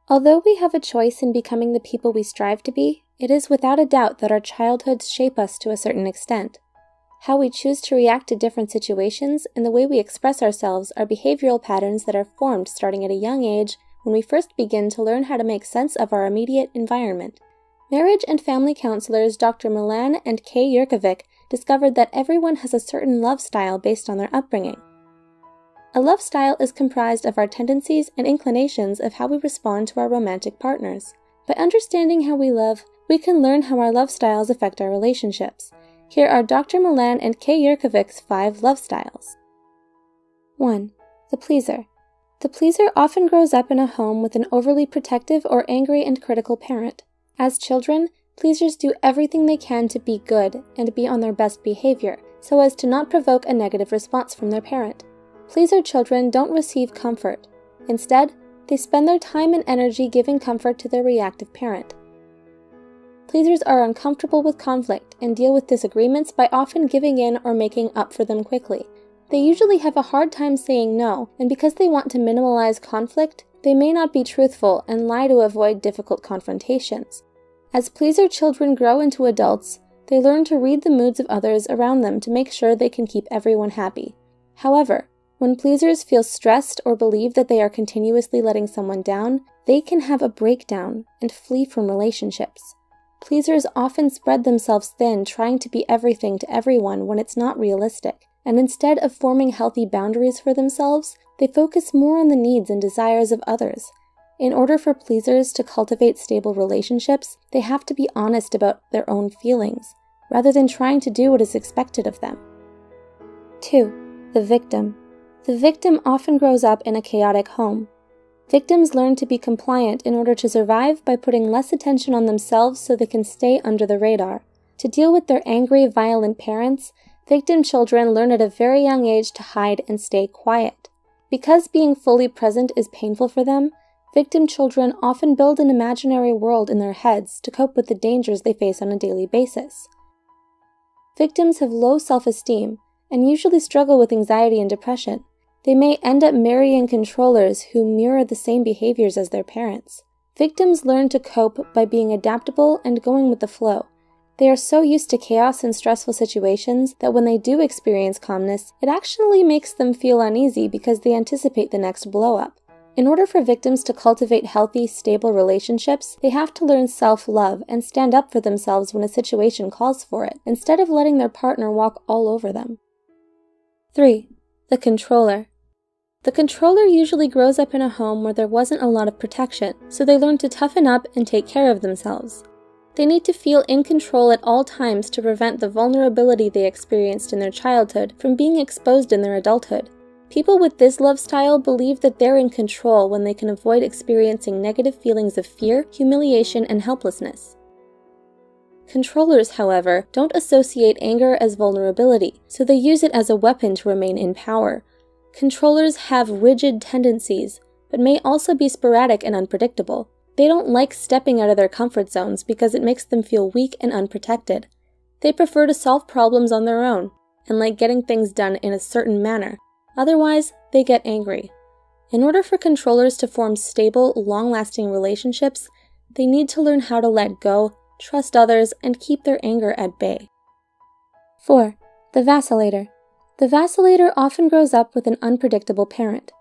Although we have a choice in becoming the people we strive to be, it is without a doubt that our childhoods shape us to a certain extent. How we choose to react to different situations and the way we express ourselves are behavioral patterns that are formed starting at a young age when we first begin to learn how to make sense of our immediate environment. Marriage and family counselors Dr. Milan and Kay Yurkovic discovered that everyone has a certain love style based on their upbringing. A love style is comprised of our tendencies and inclinations of how we respond to our romantic partners. By understanding how we love, we can learn how our love styles affect our relationships. Here are Dr. Milan and Kay Yurkovic's 5 love styles. 1. The pleaser. The pleaser often grows up in a home with an overly protective or angry and critical parent. As children, pleasers do everything they can to be good and be on their best behavior, so as to not provoke a negative response from their parent. Pleaser children don't receive comfort. Instead, they spend their time and energy giving comfort to their reactive parent. Pleasers are uncomfortable with conflict and deal with disagreements by often giving in or making up for them quickly. They usually have a hard time saying no, and because they want to minimize conflict, they may not be truthful and lie to avoid difficult confrontations. As pleaser children grow into adults, they learn to read the moods of others around them to make sure they can keep everyone happy. However, when pleasers feel stressed or believe that they are continuously letting someone down, they can have a breakdown and flee from relationships. Pleasers often spread themselves thin trying to be everything to everyone when it's not realistic, and instead of forming healthy boundaries for themselves, they focus more on the needs and desires of others. In order for pleasers to cultivate stable relationships, they have to be honest about their own feelings, rather than trying to do what is expected of them. 2. The victim. The victim often grows up in a chaotic home. Victims learn to be compliant in order to survive by putting less attention on themselves so they can stay under the radar. To deal with their angry, violent parents, victim children learn at a very young age to hide and stay quiet. Because being fully present is painful for them, victim children often build an imaginary world in their heads to cope with the dangers they face on a daily basis. Victims have low self-esteem and usually struggle with anxiety and depression. They may end up marrying controllers who mirror the same behaviors as their parents. Victims learn to cope by being adaptable and going with the flow. They are so used to chaos and stressful situations that when they do experience calmness, it actually makes them feel uneasy because they anticipate the next blow-up. In order for victims to cultivate healthy, stable relationships, they have to learn self-love and stand up for themselves when a situation calls for it, instead of letting their partner walk all over them. 3. The controller. The controller usually grows up in a home where there wasn't a lot of protection, so they learn to toughen up and take care of themselves. They need to feel in control at all times to prevent the vulnerability they experienced in their childhood from being exposed in their adulthood. People with this love style believe that they're in control when they can avoid experiencing negative feelings of fear, humiliation, and helplessness. Controllers, however, don't associate anger as vulnerability, so they use it as a weapon to remain in power. Controllers have rigid tendencies, but may also be sporadic and unpredictable. They don't like stepping out of their comfort zones because it makes them feel weak and unprotected. They prefer to solve problems on their own, and like getting things done in a certain manner. Otherwise, they get angry. In order for controllers to form stable, long-lasting relationships, they need to learn how to let go, trust others, and keep their anger at bay. 4. The vacillator. The vacillator often grows up with an unpredictable parent.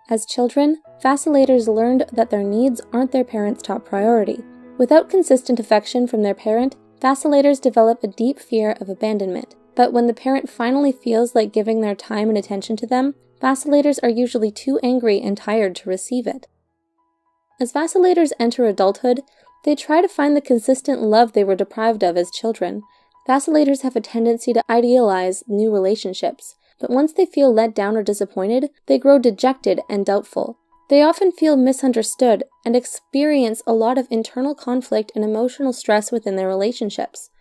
As children, vacillators learned that their needs aren't their parents' top priority. Without consistent affection from their parent, vacillators develop a deep fear of abandonment. But when the parent finally feels like giving their time and attention to them, vacillators are usually too angry and tired to receive it. As vacillators enter adulthood, they try to find the consistent love they were deprived of as children. Vacillators have a tendency to idealize new relationships, but once they feel let down or disappointed, they grow dejected and doubtful. They often feel misunderstood and experience a lot of internal conflict and emotional stress within their relationships.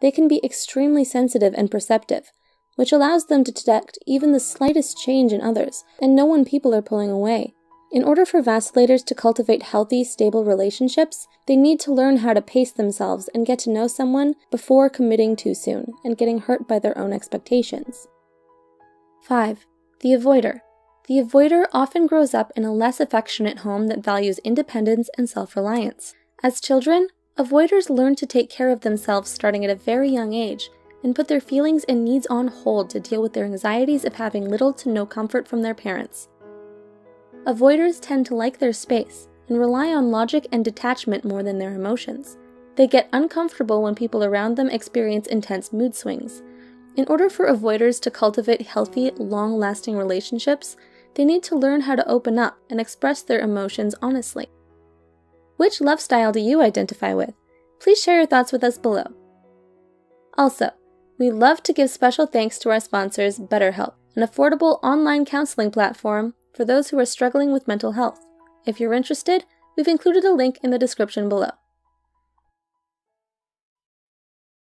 They can be extremely sensitive and perceptive, which allows them to detect even the slightest change in others and know when people are pulling away. In order for vacillators to cultivate healthy, stable relationships, they need to learn how to pace themselves and get to know someone before committing too soon and getting hurt by their own expectations. 5. The avoider. The avoider often grows up in a less affectionate home that values independence and self-reliance. As children, avoiders learn to take care of themselves starting at a very young age and put their feelings and needs on hold to deal with their anxieties of having little to no comfort from their parents. Avoiders tend to like their space and rely on logic and detachment more than their emotions. They get uncomfortable when people around them experience intense mood swings. In order for avoiders to cultivate healthy, long-lasting relationships, they need to learn how to open up and express their emotions honestly. Which love style do you identify with? Please share your thoughts with us below. Also, we love to give special thanks to our sponsors, BetterHelp, an affordable online counseling platform for those who are struggling with mental health. If you're interested, we've included a link in the description below.